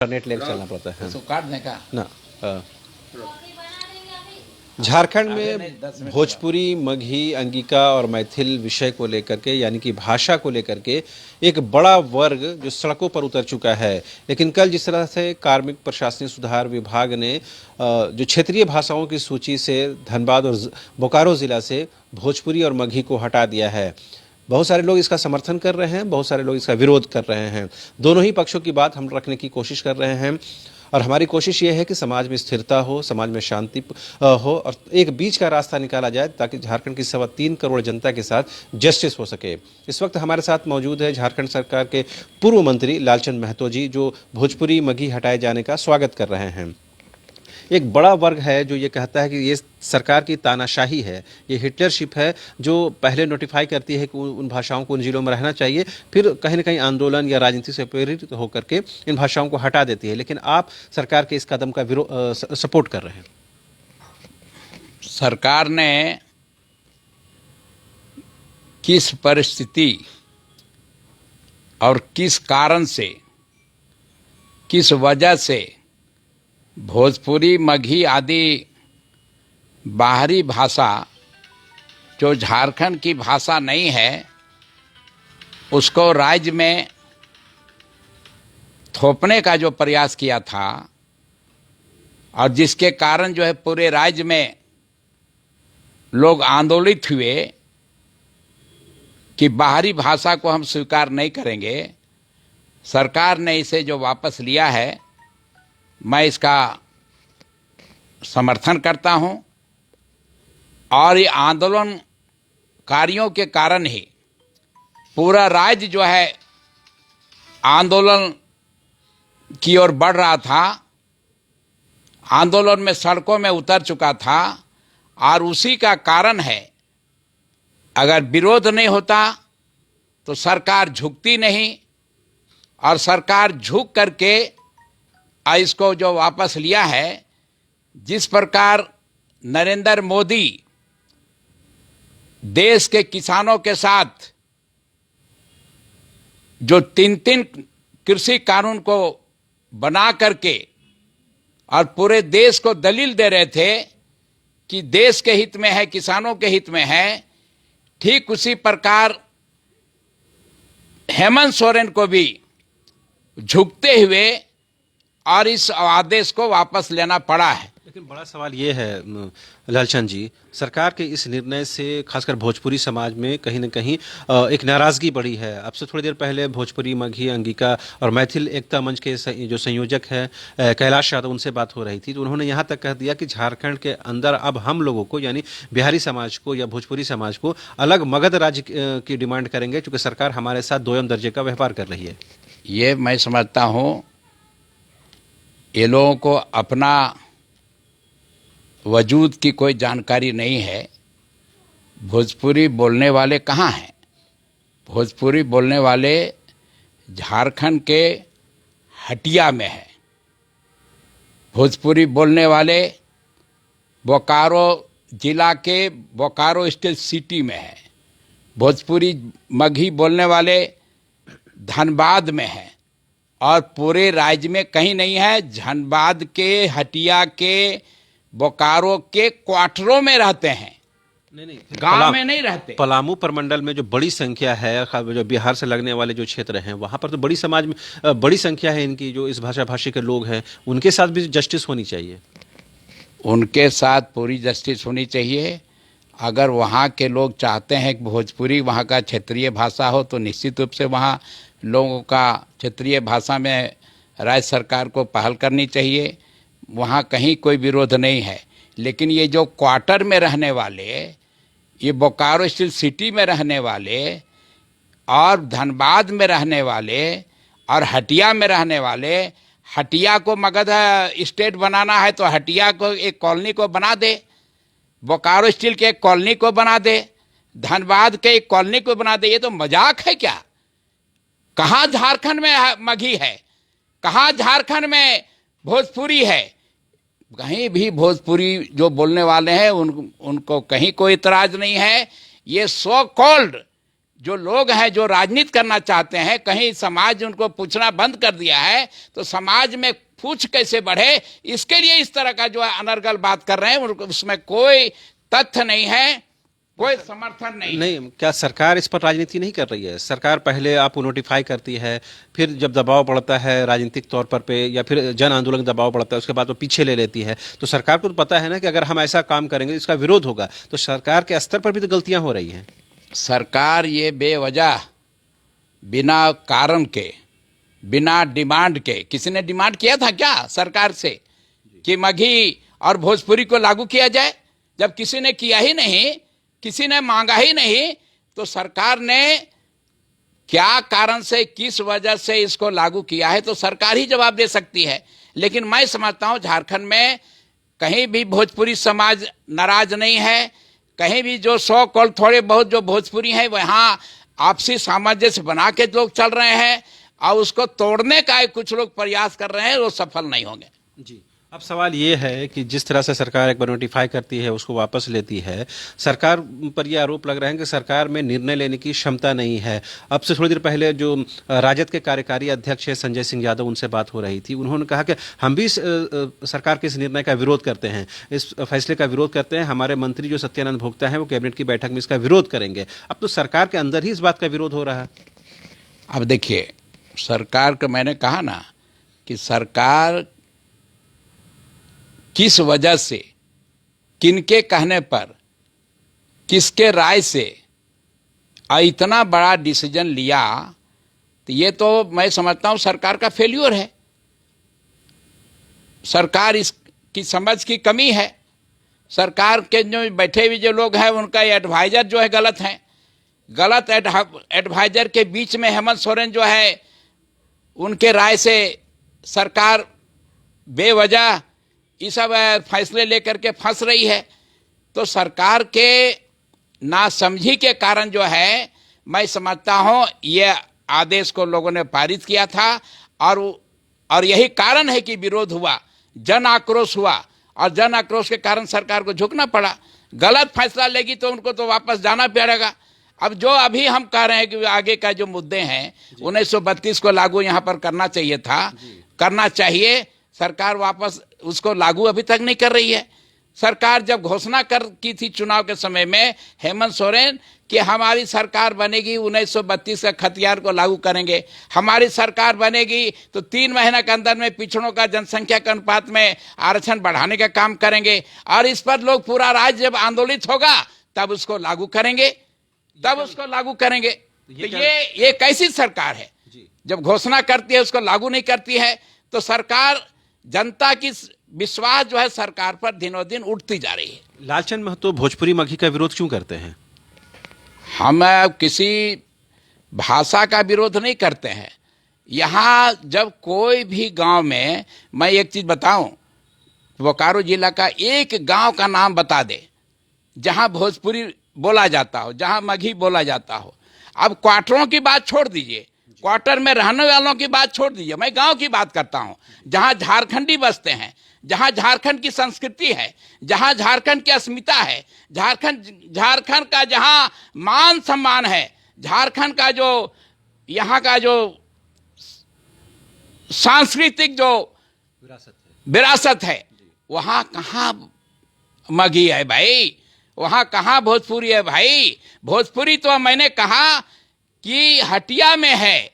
Internet लेकर चलना पड़ता है उसको काट दें का ना। झारखंड में भोजपुरी, मगही, अंगिका और मैथिल विषय को लेकर के यानी कि भाषा को लेकर के एक बड़ा वर्ग जो सड़कों पर उतर चुका है। लेकिन कल जिस तरह से कार्मिक प्रशासनिक सुधार विभाग ने जो क्षेत्रीय भाषाओं की सूची से धनबाद और बोकारो जिला से भोजपुरी और मगही को हटा दिया है, बहुत सारे लोग इसका समर्थन कर रहे हैं, बहुत सारे लोग इसका विरोध कर रहे हैं। दोनों ही पक्षों की बात हम रखने की कोशिश कर रहे हैं और हमारी कोशिश ये है कि समाज में स्थिरता हो, समाज में शांति हो और एक बीच का रास्ता निकाला जाए ताकि झारखंड की 3.25 करोड़ जनता के साथ जस्टिस हो सके। इस वक्त हमारे साथ मौजूद है झारखंड सरकार के पूर्व मंत्री लालचंद महतो जी, जो भोजपुरी मगही हटाए जाने का स्वागत कर रहे हैं। एक बड़ा वर्ग है जो ये कहता है कि ये सरकार की तानाशाही है, ये हिटलरशिप है, जो पहले नोटिफाई करती है कि उन भाषाओं को उन जिलों में रहना चाहिए, फिर कहीं ना कहीं आंदोलन या राजनीति से प्रेरित होकर के इन भाषाओं को हटा देती है। लेकिन आप सरकार के इस कदम का सपोर्ट कर रहे हैं। सरकार ने किस परिस्थिति और किस कारण से, किस वजह से भोजपुरी, मगही आदि बाहरी भाषा जो झारखंड की भाषा नहीं है उसको राज्य में थोपने का जो प्रयास किया था और जिसके कारण जो है पूरे राज्य में लोग आंदोलित हुए कि बाहरी भाषा को हम स्वीकार नहीं करेंगे, सरकार ने इसे जो वापस लिया है मैं इसका समर्थन करता हूं और ये आंदोलनकारियों के कारण ही पूरा राज्य जो है आंदोलन की ओर बढ़ रहा था, आंदोलन में सड़कों में उतर चुका था और उसी का कारण है। अगर विरोध नहीं होता तो सरकार झुकती नहीं और सरकार झुक करके इसको जो वापस लिया है, जिस प्रकार नरेंद्र मोदी देश के किसानों के साथ जो 3 कृषि कानून को बना करके और पूरे देश को दलील दे रहे थे कि देश के हित में है, किसानों के हित में है, ठीक उसी प्रकार हेमंत सोरेन को भी झुकते हुए और इस आदेश को वापस लेना पड़ा है। लेकिन बड़ा सवाल ये है लालचंद जी, सरकार के इस निर्णय से खासकर भोजपुरी समाज में कहीं ना कहीं एक नाराजगी बढ़ी है। अब से थोड़ी देर पहले भोजपुरी, मगही, अंगिका और मैथिल एकता मंच के जो संयोजक हैं कैलाश यादव, उनसे बात हो रही थी तो उन्होंने यहाँ तक कह दिया कि झारखंड के अंदर अब हम लोगों को यानी बिहारी समाज को या भोजपुरी समाज को अलग मगध राज्य की डिमांड करेंगे क्योंकि सरकार हमारे साथ दोयम दर्जे का व्यवहार कर रही है। ये मैं समझता हूँ ये लोगों को अपना वजूद की कोई जानकारी नहीं है। भोजपुरी बोलने वाले कहाँ हैं? भोजपुरी बोलने वाले झारखंड के हटिया में है। भोजपुरी बोलने वाले बोकारो जिला के बोकारो स्टेट सिटी में है। भोजपुरी मगही बोलने वाले धनबाद में है और पूरे राज्य में कहीं नहीं है। धनबाद के, हटिया के, बोकारो के क्वार्टरों में रहते हैं, नहीं, गांव में नहीं रहते। पलामू प्रमंडल में जो बड़ी संख्या है, जो बिहार से लगने वाले जो क्षेत्र हैं वहां पर तो बड़ी समाज में बड़ी संख्या है इनकी, जो इस भाषा भाषी के लोग हैं, उनके साथ भी जस्टिस होनी चाहिए। उनके साथ पूरी जस्टिस होनी चाहिए। अगर वहाँ के लोग चाहते हैं कि भोजपुरी वहाँ का क्षेत्रीय भाषा हो तो निश्चित रूप से वहाँ लोगों का क्षेत्रीय भाषा में राज्य सरकार को पहल करनी चाहिए। वहाँ कहीं कोई विरोध नहीं है। लेकिन ये जो क्वार्टर में रहने वाले, ये बोकारो स्टील सिटी में रहने वाले और धनबाद में रहने वाले और हटिया में रहने वाले, हटिया को मगध स्टेट बनाना है तो हटिया को एक कॉलोनी को बना दे, बोकारो स्टील के एक कॉलोनी को बना दे, धनबाद के एक कॉलोनी को बना दे। ये तो मजाक है क्या? कहाँ झारखंड में मगही है? कहाँ झारखंड में भोजपुरी है? कहीं भी भोजपुरी जो बोलने वाले हैं उनको कहीं कोई इतराज नहीं है। ये सो कॉल्ड जो लोग हैं जो राजनीति करना चाहते हैं, कहीं समाज उनको पूछना बंद कर दिया है, तो समाज में पूछ कैसे बढ़े, इसके लिए इस तरह का जो है अनर्गल बात कर रहे हैं। उसमें कोई तथ्य नहीं है, कोई समर्थन नहीं। क्या सरकार इस पर राजनीति नहीं कर रही है? सरकार पहले आपको नोटिफाई करती है, फिर जब दबाव पड़ता है राजनीतिक तौर पर पे या फिर जन आंदोलन दबाव पड़ता है, उसके बाद वो पीछे ले लेती है। तो सरकार को तो पता है ना कि अगर हम ऐसा काम करेंगे इसका विरोध होगा, तो सरकार के स्तर पर भी तो गलतियां हो रही हैं। सरकार ये बेवजह, बिना कारण के, बिना डिमांड के, किसी ने डिमांड किया था क्या सरकार से कि मगही और भोजपुरी को लागू किया जाए? जब किसी ने किया ही नहीं, किसी ने मांगा ही नहीं, तो सरकार ने क्या कारण से, किस वजह से इसको लागू किया है, तो सरकार ही जवाब दे सकती है। लेकिन मैं समझता हूं झारखंड में कहीं भी भोजपुरी समाज नाराज नहीं है। कहीं भी जो 100 कॉल थोड़े बहुत जो भोजपुरी हैं वहाँ आपसी सामंजस्य बना के लोग चल रहे हैं, और उसको तोड़ने का कुछ लोग प्रयास कर रहे हैं, वो सफल नहीं होंगे। जी, अब सवाल ये है कि जिस तरह से सरकार एक बार नोटिफाई करती है उसको वापस लेती है, सरकार पर यह आरोप लग रहा है कि सरकार में निर्णय लेने की क्षमता नहीं है। अब से थोड़ी देर पहले जो राजद के कार्यकारी अध्यक्ष है संजय सिंह यादव, उनसे बात हो रही थी। उन्होंने कहा कि हम भी सरकार के इस निर्णय का विरोध करते हैं, इस फैसले का विरोध करते हैं। हमारे मंत्री जो सत्यानंद भोक्ता हैं वो कैबिनेट की बैठक में इसका विरोध करेंगे। अब तो सरकार के अंदर ही इस बात का विरोध हो रहा है। अब देखिए, सरकार का मैंने कहा ना कि सरकार किस वजह से, किनके कहने पर, किसके राय से इतना बड़ा डिसीजन लिया, तो ये तो मैं समझता हूं सरकार का फेल्यूर है। सरकार इसकी समझ की कमी है। सरकार के जो बैठे हुए जो लोग हैं उनका एडवाइजर जो है गलत है। गलत एडवाइजर के बीच में हेमंत सोरेन जो है, उनके राय से सरकार बेवजह ये सब फैसले लेकर के फंस रही है। तो सरकार के नासमझी के कारण जो है, मैं समझता हूं ये आदेश को लोगों ने पारित किया था, और यही कारण है कि विरोध हुआ, जन आक्रोश हुआ, और जन आक्रोश के कारण सरकार को झुकना पड़ा। गलत फैसला लेगी तो उनको तो वापस जाना पड़ेगा। अब जो अभी हम कह रहे हैं कि आगे का जो मुद्दे हैं, 1932 को लागू यहाँ पर करना चाहिए था, करना चाहिए, सरकार वापस उसको लागू अभी तक नहीं कर रही है। सरकार जब घोषणा की थी चुनाव के समय में हेमंत सोरेन कि हमारी सरकार बनेगी 1932 के खतियार को लागू करेंगे, हमारी सरकार बनेगी तो 3 महीने के अंदर में पिछड़ों का जनसंख्या के अनुपात में आरक्षण बढ़ाने का काम करेंगे, और इस पर लोग पूरा राज्य जब आंदोलित होगा तब उसको लागू करेंगे, तब उसको लागू करेंगे। तो ये कैसी सरकार है? जब घोषणा करती है उसको लागू नहीं करती है, तो सरकार, जनता की विश्वास जो है सरकार पर दिनों दिन उठती जा रही है। लालचंद महतो भोजपुरी मगही का विरोध क्यों करते हैं? हम किसी भाषा का विरोध नहीं करते हैं। यहाँ जब कोई भी गांव में, मैं एक चीज बताऊं, बोकारो जिला का एक गांव का नाम बता दे जहां भोजपुरी बोला जाता हो, जहां मगही बोला जाता हो। अब क्वार्टरों की बात छोड़ दीजिए, क्वार्टर में रहने वालों की बात छोड़ दीजिए, मैं गांव की बात करता हूं, जहां झारखंडी बसते हैं, जहां झारखंड की संस्कृति है, जहां झारखंड की अस्मिता है, झारखंड का जहां मान सम्मान है, झारखंड का जो यहाँ का जो सांस्कृतिक जो विरासत है, वहां कहाँ मगही है भाई? वहां कहाँ भोजपुरी है भाई? भोजपुरी तो मैंने कहा कि हटिया में है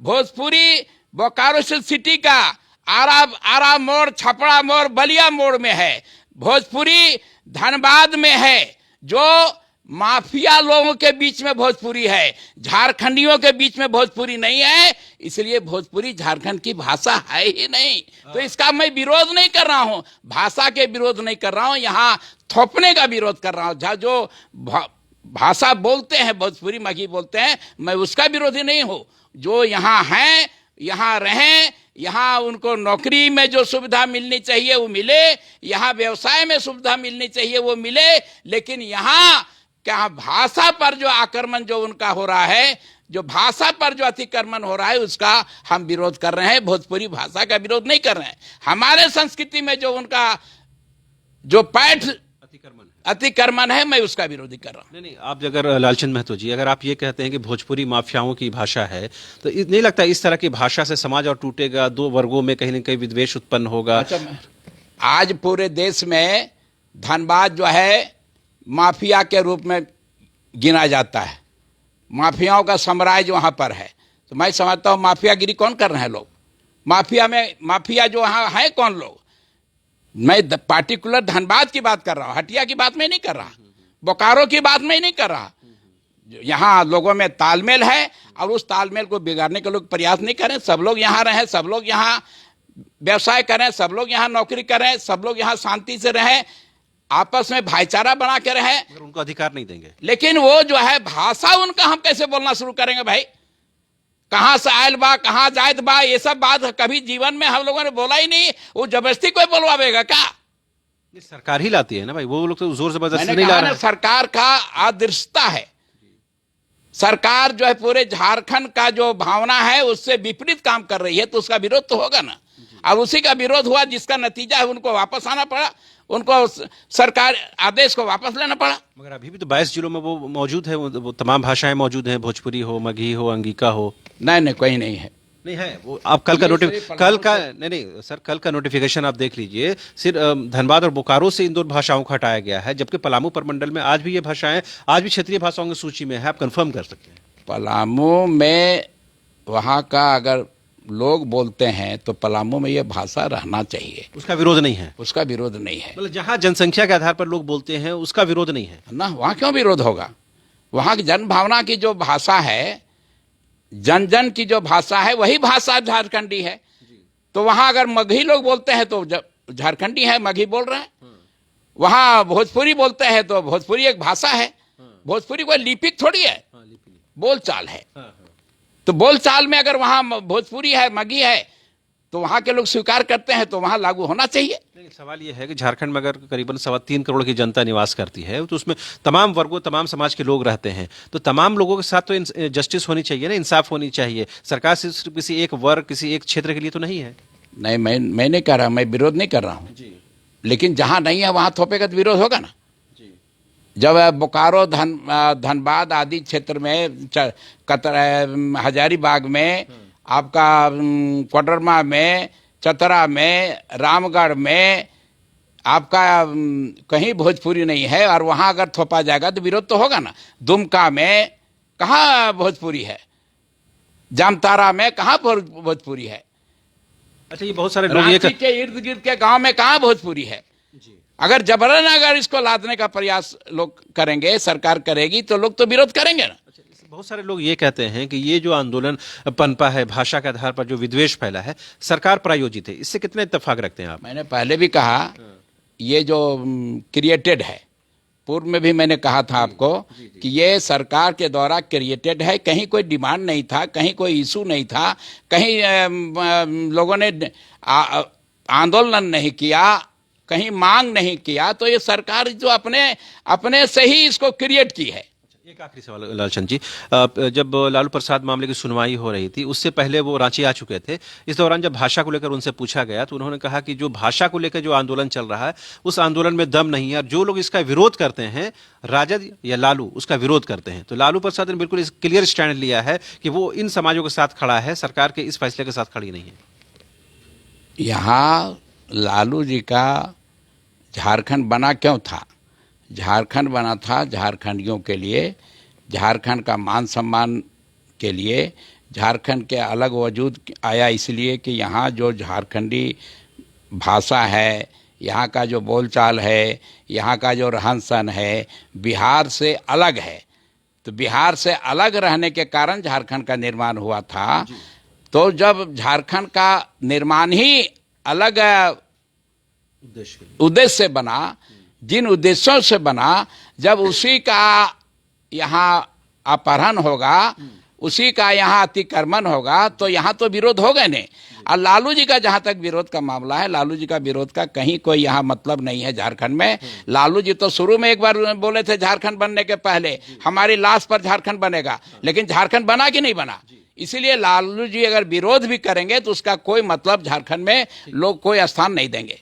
भोजपुरी, बोकारो सिटी का आरा मोड़, छपड़ा मोड़, बलिया मोड़ में है भोजपुरी, धनबाद में है, जो माफिया लोगों के बीच में भोजपुरी है, झारखंडियों के बीच में भोजपुरी नहीं है। इसलिए भोजपुरी झारखंड की भाषा है ही नहीं। तो इसका मैं विरोध नहीं कर रहा हूं, भाषा के विरोध नहीं कर रहा हूं, यहाँ थोपने का विरोध कर रहा हूं। जो भाषा बोलते हैं, भोजपुरी मगही बोलते हैं, मैं उसका विरोधी नहीं हूं। जो यहाँ हैं, यहाँ रहें, यहाँ उनको नौकरी में जो सुविधा मिलनी चाहिए वो मिले, यहाँ व्यवसाय में सुविधा मिलनी चाहिए वो मिले, लेकिन यहाँ क्या भाषा पर जो आक्रमण जो उनका हो रहा है, जो भाषा पर जो अतिक्रमण हो रहा है, उसका हम विरोध कर रहे हैं। भोजपुरी भाषा का विरोध नहीं कर रहे हैं। हमारे संस्कृति में जो उनका जो पैठ अतिक्रमण है, मैं उसका विरोधी कर रहा हूँ। नहीं, आप अगर लालचंद महतो जी, अगर आप ये कहते हैं कि भोजपुरी माफियाओं की भाषा है, तो नहीं लगता इस तरह की भाषा से समाज और टूटेगा, दो वर्गों में कहीं न कहीं विद्वेष उत्पन्न होगा? आज पूरे देश में धनबाद जो है माफिया के रूप में गिना जाता है, माफियाओं का साम्राज्य वहां पर है। तो मैं समझता हूँ माफियागिरी कौन कर रहे हैं लोग, माफिया जो वहाँ है कौन लोग। मैं पार्टिकुलर धनबाद की बात कर रहा हूँ, हटिया की बात मैं नहीं कर रहा, बोकारो की बात मैं नहीं कर रहा। यहाँ लोगों में तालमेल है और उस तालमेल को बिगाड़ने के लोग प्रयास नहीं करें। सब लोग यहाँ रहें, सब लोग यहाँ व्यवसाय करें, सब लोग यहाँ नौकरी करें, सब लोग यहाँ शांति से रहें, आपस में भाईचारा बना के रहें। अगर उनको अधिकार नहीं देंगे, लेकिन वो जो है भाषा उनका हम कैसे बोलना शुरू करेंगे भाई? कहाँ से आयल बा, कहाँ जायद बा, ये सब बात कभी जीवन में हम लोगों ने बोला ही नहीं। वो जबरदस्ती कोई बोलवाएगा क्या? सरकार ही लाती है ना भाई, वो लोग तो जोर जबरदस्ती मैंने नहीं ला कहा रहे ना, हैं। सरकार का अदृश्यता है। सरकार जो है पूरे झारखंड का जो भावना है उससे विपरीत काम कर रही है, तो उसका विरोध तो होगा ना। अब उसी का विरोध हुआ जिसका नतीजा है उनको वापस आना पड़ा, उनको सरकार आदेश को वापस लेना पड़ा। मगर अभी भी तो 22 जिलों में वो मौजूद है, वो तमाम भाषाएं मौजूद हैं, भोजपुरी हो, मगही हो, अंगिका हो। नहीं, कोई नहीं है। नहीं है वो। आप कल का नहीं सर, कल का नोटिफिकेशन आप देख लीजिए, सिर्फ धनबाद और बोकारो से इन दो भाषाओं को हटाया गया है, जबकि पलामू प्रमंडल में आज भी ये भाषाएं, आज भी क्षेत्रीय भाषाओं की सूची में है। आप कंफर्म कर सकते हैं? पलामू में वहाँ का अगर लोग बोलते हैं तो पलामू में ये भाषा रहना चाहिए, उसका विरोध नहीं है। उसका विरोध नहीं है। मतलब जहां जनसंख्या के आधार पर लोग बोलते हैं उसका विरोध नहीं है ना, वहाँ क्यों विरोध होगा? वहाँ की जन भावना की जो भाषा है, जन जन की जो भाषा है वही भाषा झारखंडी है। तो वहाँ अगर मगही लोग बोलते हैं तो झारखंडी है, मगही बोल रहे हैं। वहाँ भोजपुरी बोलते हैं तो भोजपुरी एक भाषा है। भोजपुरी कोई लिपिक थोड़ी है, बोलचाल है। तो बोलचाल में अगर वहाँ भोजपुरी है, मगही है, तो वहाँ के लोग स्वीकार करते हैं तो वहाँ लागू होना चाहिए। नहीं, सवाल ये है कि झारखंड में अगर करीबन 3.25 करोड़ की जनता निवास करती है, तो उसमें तमाम वर्गों, तमाम समाज के लोग रहते हैं, तो तमाम लोगों के साथ तो जस्टिस होनी चाहिए ना, इंसाफ होनी चाहिए। सरकार सिर्फ किसी एक वर्ग, किसी एक क्षेत्र के लिए तो नहीं है। नहीं, मैं नहीं कर रहा, मैं विरोध नहीं कर रहा हूँ, लेकिन जहाँ नहीं है वहाँ थोपेगा तो विरोध होगा ना। जब बोकारो, धनबाद आदि क्षेत्र में, हजारीबाग में, आपका कोडरमा में, चतरा में, रामगढ़ में आपका कहीं भोजपुरी नहीं है और वहाँ अगर थोपा जाएगा तो विरोध तो होगा ना। दुमका में कहाँ भोजपुरी है, जामतारा में कहाँ भोजपुरी है, अच्छा ये बहुत सारे लोग ये रांची के इर्द गिर्द के गांव में कहाँ भोजपुरी है। अगर जबरन अगर इसको लादने का प्रयास लोग करेंगे, सरकार करेगी, तो लोग तो विरोध करेंगे ना। बहुत सारे लोग ये कहते हैं कि ये जो आंदोलन पनपा है, भाषा के आधार पर जो विद्वेष फैला है, सरकार प्रायोजित है, इससे कितने इत्तेफाक रखते हैं आप? मैंने पहले भी कहा, ये जो क्रिएटेड है, पूर्व में भी मैंने कहा था आपको कि ये सरकार के द्वारा क्रिएटेड है। कहीं कोई डिमांड नहीं था, कहीं कोई इशू नहीं था, कहीं लोगों ने आंदोलन नहीं किया, कहीं मांग नहीं किया। तो ये सरकार जो अपने से ही इसको क्रिएट की है। एक आखिरी सवाल लालचंद जी, जब लालू प्रसाद मामले की सुनवाई हो रही थी, उससे पहले वो रांची आ चुके थे। इस दौरान जब भाषा को लेकर उनसे पूछा गया तो उन्होंने कहा कि जो भाषा को लेकर जो आंदोलन चल रहा है उस आंदोलन में दम नहीं है, और जो लोग इसका विरोध करते हैं, राजद या लालू, उसका विरोध करते हैं। तो लालू प्रसाद ने बिल्कुल इस क्लियर स्टैंड लिया है कि वो इन समाजों के साथ खड़ा है, सरकार के इस फैसले के साथ खड़ी नहीं है। यहाँ लालू जी का झारखंड बना क्यों था? झारखंड बना था झारखंडियों के लिए, झारखंड का मान सम्मान के लिए। झारखंड के अलग वजूद आया इसलिए कि यहाँ जो झारखंडी भाषा है, यहाँ का जो बोलचाल है, यहाँ का जो रहन सहन है, बिहार से अलग है। तो बिहार से अलग रहने के कारण झारखंड का निर्माण हुआ था। तो जब झारखंड का निर्माण ही अलग उद्देश्य से बना, जिन उद्देश्यों से बना, जब उसी का यहाँ अपहरण होगा, उसी का यहाँ अतिक्रमण होगा, तो यहाँ तो विरोध होगा नहीं। और लालू जी का जहाँ तक विरोध का मामला है, लालू जी का विरोध का कहीं कोई यहाँ मतलब नहीं है झारखंड में। लालू जी तो शुरू में एक बार बोले थे झारखंड बनने के पहले, हमारी लाश पर झारखंड बनेगा, लेकिन झारखंड बना कि नहीं बना। इसीलिए लालू जी अगर विरोध भी करेंगे तो उसका कोई मतलब झारखंड में लोग कोई स्थान नहीं देंगे।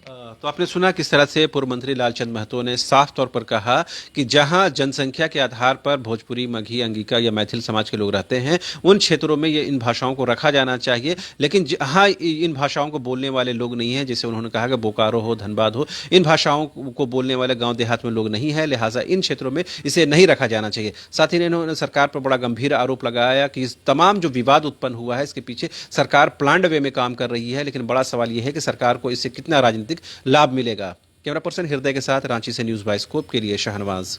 तो आपने सुना किस तरह से पूर्व मंत्री लालचंद महतो ने साफ तौर पर कहा कि जहां जनसंख्या के आधार पर भोजपुरी, मगही, अंगिका या मैथिल समाज के लोग रहते हैं, उन क्षेत्रों में ये इन भाषाओं को रखा जाना चाहिए। लेकिन जहां इन भाषाओं को बोलने वाले लोग नहीं हैं, जैसे उन्होंने कहा कि बोकारो हो, धनबाद हो, इन भाषाओं को बोलने वाले गाँव देहात में लोग नहीं है, लिहाजा इन क्षेत्रों में इसे नहीं रखा जाना चाहिए। साथ ही इन्होंने सरकार पर बड़ा गंभीर आरोप लगाया कि इस तमाम जो विवाद उत्पन्न हुआ है, इसके पीछे सरकार प्लान्ड वे में काम कर रही है। लेकिन बड़ा सवाल यह है कि सरकार को इससे कितना राजनीतिक लाभ मिलेगा। कैमरा पर्सन हृदय के साथ रांची से न्यूज़ बाय स्कोप के लिए शाहनवाज।